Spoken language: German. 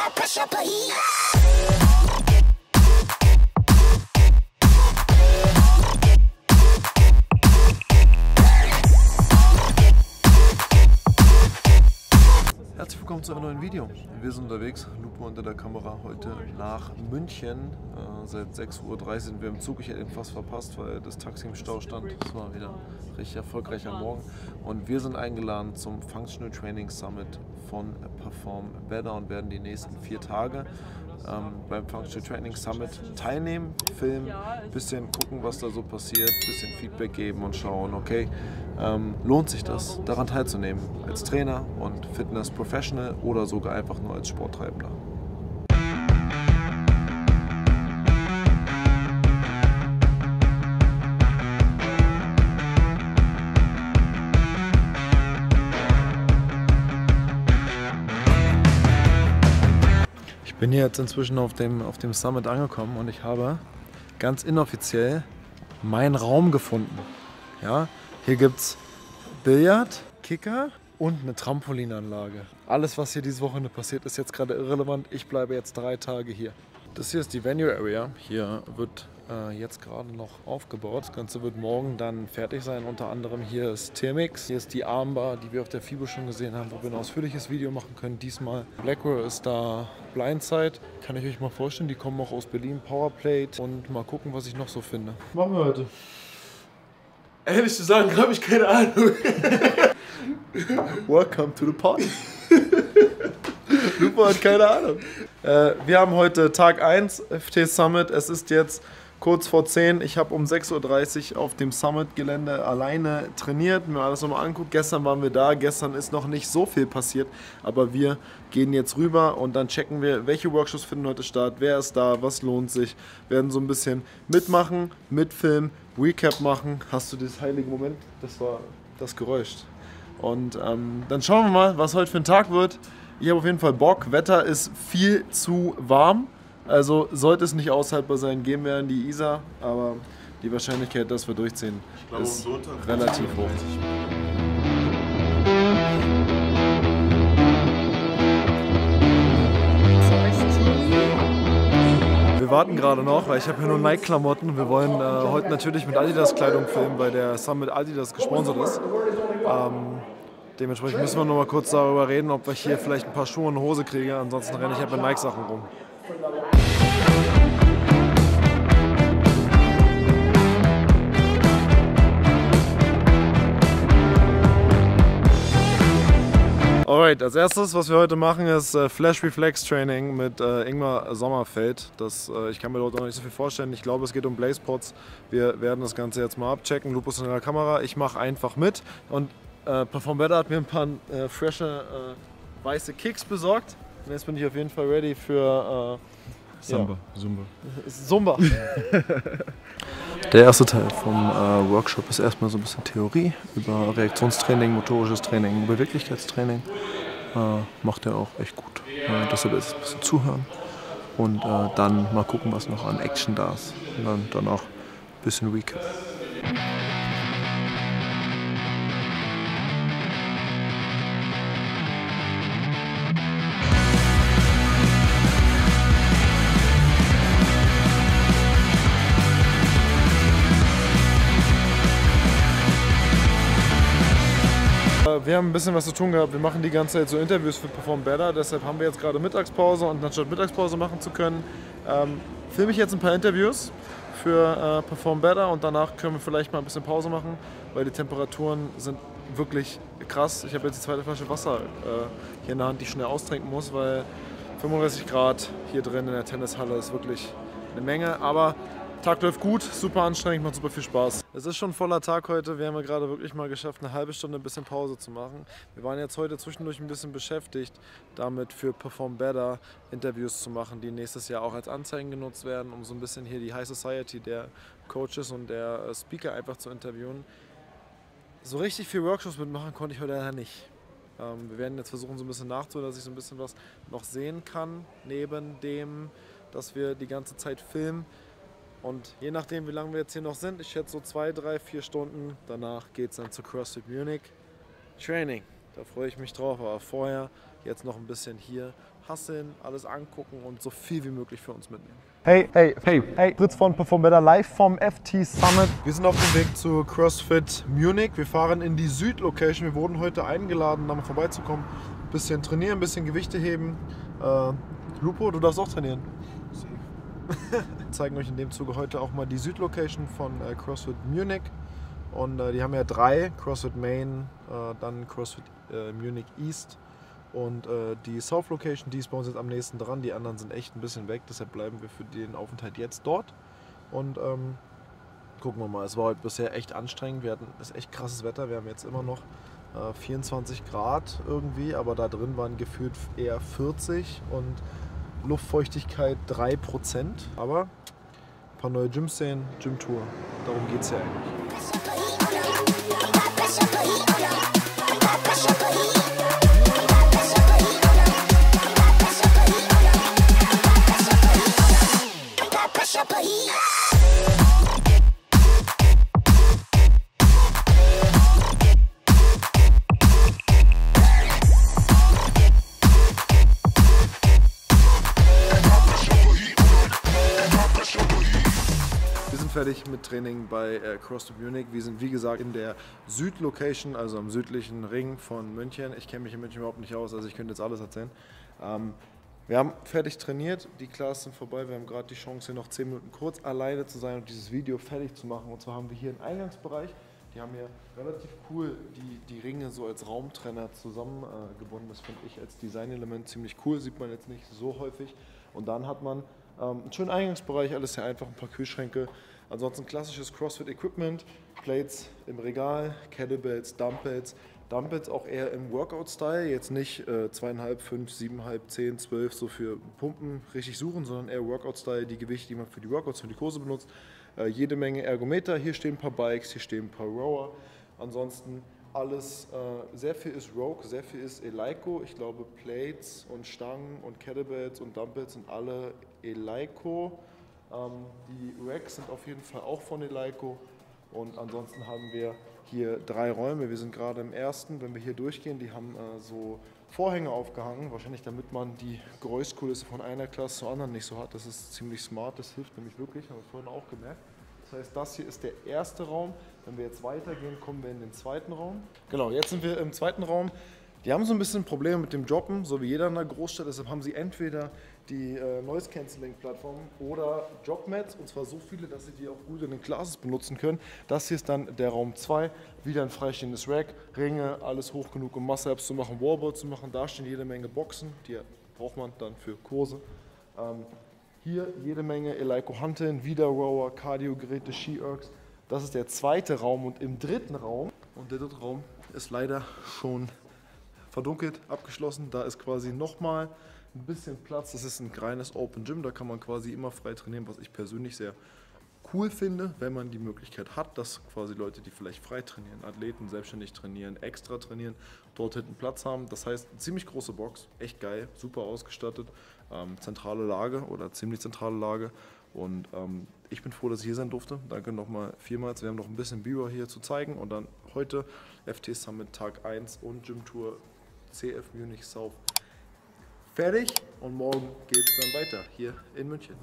Herzlich willkommen zu einem neuen Video. Wir sind unterwegs, Lupo unter der Kamera, heute nach München. Seit 6:30 Uhr sind wir im Zug. Ich hätte ihn fast verpasst, weil das Taxi im Stau stand. Das war wieder richtig erfolgreich am Morgen. Und wir sind eingeladen zum Functional Training Summit von Perform Better und werden die nächsten 4 Tage beim Functional Training Summit teilnehmen, filmen, ein bisschen gucken, was da so passiert, ein bisschen Feedback geben und schauen, okay, lohnt sich das, daran teilzunehmen, als Trainer und Fitness Professional oder sogar einfach nur als Sporttreibender. Ich bin hier jetzt inzwischen auf dem Summit angekommen und ich habe ganz inoffiziell meinen Raum gefunden. Ja, hier gibt es Billard, Kicker und eine Trampolinanlage. Alles, was hier diese Wochenende passiert, ist jetzt gerade irrelevant. Ich bleibe jetzt 3 Tage hier. Das hier ist die Venue Area. Hier wird jetzt gerade noch aufgebaut. Das Ganze wird morgen dann fertig sein. Unter anderem hier ist Thermix. Hier ist die Armbar, die wir auf der FIBO schon gesehen haben, wo wir ein ausführliches Video machen können. Diesmal Blackwell ist da, Blindside. Kann ich euch mal vorstellen, die kommen auch aus Berlin, Powerplate. Und mal gucken, was ich noch so finde. Was machen wir heute? Ehrlich zu sagen, habe ich keine Ahnung. Welcome to the party. Lupo hat keine Ahnung. Wir haben heute Tag 1 FT Summit. Es ist jetzt kurz vor 10. Ich habe um 6:30 Uhr auf dem Summit-Gelände alleine trainiert, mir alles nochmal anguckt. Gestern waren wir da, gestern ist noch nicht so viel passiert, aber wir gehen jetzt rüber und dann checken wir, welche Workshops finden heute statt, wer ist da, was lohnt sich. Werden so ein bisschen mitmachen, mitfilmen, Recap machen. Hast du das heilige Moment? Das war das Geräusch. Und dann schauen wir mal, was heute für ein Tag wird. Ich habe auf jeden Fall Bock. Wetter ist viel zu warm. Also sollte es nicht aushaltbar sein, gehen wir in die Isar. Aber die Wahrscheinlichkeit, dass wir durchziehen, ist relativ hoch. Wir warten gerade noch, weil ich habe hier nur Nike-Klamotten. Wir wollen heute natürlich mit Adidas-Kleidung filmen, weil der Summit Adidas gesponsert ist. Dementsprechend müssen wir noch mal kurz darüber reden, ob ich hier vielleicht ein paar Schuhe und eine Hose kriege. Ansonsten renne ich halt mit Nike-Sachen rum. Alright, als erstes, was wir heute machen, ist Flash Reflex Training mit Ingmar Sommerfeld. Ich kann mir dort noch nicht so viel vorstellen. Ich glaube, es geht um Blaze Pods. Wir werden das Ganze jetzt mal abchecken. Lupus in der Kamera. Ich mache einfach mit. Und Perform Better hat mir ein paar frische weiße Kicks besorgt. Und jetzt bin ich auf jeden Fall ready für Samba, ja. Zumba. Der erste Teil vom Workshop ist erstmal so ein bisschen Theorie über Reaktionstraining, motorisches Training, Beweglichkeitstraining. Macht er auch echt gut. Deshalb ist es ein bisschen zuhören und dann mal gucken, was noch an Action da ist. Und dann auch ein bisschen Recap. Wir haben ein bisschen was zu tun gehabt. Wir machen die ganze Zeit so Interviews für Perform Better. Deshalb haben wir jetzt gerade Mittagspause und anstatt Mittagspause machen zu können, filme ich jetzt ein paar Interviews für Perform Better und danach können wir vielleicht mal ein bisschen Pause machen, weil die Temperaturen sind wirklich krass. Ich habe jetzt die zweite Flasche Wasser hier in der Hand, die ich schnell austrinken muss, weil 35 Grad hier drin in der Tennishalle ist wirklich eine Menge. Aber Tag läuft gut, super anstrengend, macht super viel Spaß. Es ist schon ein voller Tag heute. Wir haben ja gerade wirklich mal geschafft, eine halbe Stunde ein bisschen Pause zu machen. Wir waren jetzt heute zwischendurch ein bisschen beschäftigt, damit für Perform Better Interviews zu machen, die nächstes Jahr auch als Anzeigen genutzt werden, um so ein bisschen hier die High Society der Coaches und der Speaker einfach zu interviewen. So richtig viel Workshops mitmachen konnte ich heute leider nicht. Wir werden jetzt versuchen, so ein bisschen nachzuholen, dass ich so ein bisschen was noch sehen kann, neben dem, dass wir die ganze Zeit filmen. Und je nachdem, wie lange wir jetzt hier noch sind, ich schätze so 2, 3, 4 Stunden, danach geht es dann zu CrossFit Munich Training. Da freue ich mich drauf, aber vorher jetzt noch ein bisschen hier hasseln, alles angucken und so viel wie möglich für uns mitnehmen. Hey, Fritz von Perform Better live vom FT Summit. Wir sind auf dem Weg zu CrossFit Munich. Wir fahren in die Südlocation. Wir wurden heute eingeladen, da mal vorbeizukommen. Ein bisschen trainieren, ein bisschen Gewichte heben. Lupo, du darfst auch trainieren. Wir zeigen euch in dem Zuge heute auch mal die Südlocation von CrossFit Munich. Und die haben ja 3, CrossFit Main, dann CrossFit Munich East und die South Location, die ist bei uns jetzt am nächsten dran. Die anderen sind echt ein bisschen weg, deshalb bleiben wir für den Aufenthalt jetzt dort. Und gucken wir mal, es war heute bisher echt anstrengend, wir hatten ist echt krasses Wetter, wir haben jetzt immer noch 24 Grad irgendwie, aber da drin waren gefühlt eher 40 und Luftfeuchtigkeit 3%. Aber ein paar neue Gyms sehen, Gymtour, darum geht es ja eigentlich. Fertig mit Training bei CrossFit Munich. Wir sind wie gesagt in der Südlocation, also am südlichen Ring von München. Ich kenne mich in München überhaupt nicht aus, also ich könnte jetzt alles erzählen. Wir haben fertig trainiert, die Classes sind vorbei. Wir haben gerade die Chance, hier noch 10 Minuten kurz alleine zu sein und dieses Video fertig zu machen. Und zwar haben wir hier einen Eingangsbereich. Die haben hier relativ cool die Ringe so als Raumtrenner zusammengebunden. Das finde ich als Designelement ziemlich cool, sieht man jetzt nicht so häufig. Und dann hat man einen schönen Eingangsbereich, alles sehr einfach, ein paar Kühlschränke. Ansonsten klassisches CrossFit-Equipment, Plates im Regal, Kettlebells, Dumbbells. Dumbbells auch eher im Workout-Style, jetzt nicht 2,5, 5, 7,5, 10, 12 so für Pumpen richtig suchen, sondern eher Workout-Style, die Gewichte, die man für die Workouts, für die Kurse benutzt. Jede Menge Ergometer, hier stehen ein paar Bikes, hier stehen ein paar Rower. Ansonsten alles, sehr viel ist Rogue, sehr viel ist Eleiko. Ich glaube Plates und Stangen und Kettlebells und Dumbbells sind alle Eleiko. Die Racks sind auf jeden Fall auch von Eleiko und ansonsten haben wir hier 3 Räume. Wir sind gerade im ersten, wenn wir hier durchgehen, die haben so Vorhänge aufgehangen, wahrscheinlich damit man die Geräuschkulisse von einer Klasse zur anderen nicht so hat. Das ist ziemlich smart, das hilft nämlich wirklich, haben wir vorhin auch gemerkt. Das heißt, das hier ist der erste Raum. Wenn wir jetzt weitergehen, kommen wir in den zweiten Raum. Genau, jetzt sind wir im zweiten Raum. Die haben so ein bisschen Probleme mit dem Droppen, so wie jeder in der Großstadt. Deshalb haben sie entweder die Noise Cancelling Plattform oder Dropmats, und zwar so viele, dass sie die auch gut in den Classes benutzen können. Das hier ist dann der Raum 2, wieder ein freistehendes Rack, Ringe, alles hoch genug, um Muscle-Ups zu machen, Wallballs zu machen. Da stehen jede Menge Boxen, die braucht man dann für Kurse. Hier jede Menge Eleiko Hanteln, wieder Rower, Cardio-Geräte, Ski-Ergs. Das ist der zweite Raum und im dritten Raum, und der dritte Raum ist leider schon verdunkelt, abgeschlossen. Da ist quasi nochmal ein bisschen Platz. Das ist ein reines Open Gym, da kann man quasi immer frei trainieren, was ich persönlich sehr cool finde, wenn man die Möglichkeit hat, dass quasi Leute, die vielleicht frei trainieren, Athleten selbstständig trainieren, extra trainieren, dort hinten Platz haben. Das heißt, eine ziemlich große Box, echt geil, super ausgestattet, zentrale Lage oder ziemlich zentrale Lage. Und ich bin froh, dass ich hier sein durfte. Danke nochmal vielmals. Wir haben noch ein bisschen B-Roll hier zu zeigen und dann heute FT Summit Tag 1 und Gymtour CF Munich South fertig und morgen geht es dann weiter hier in München.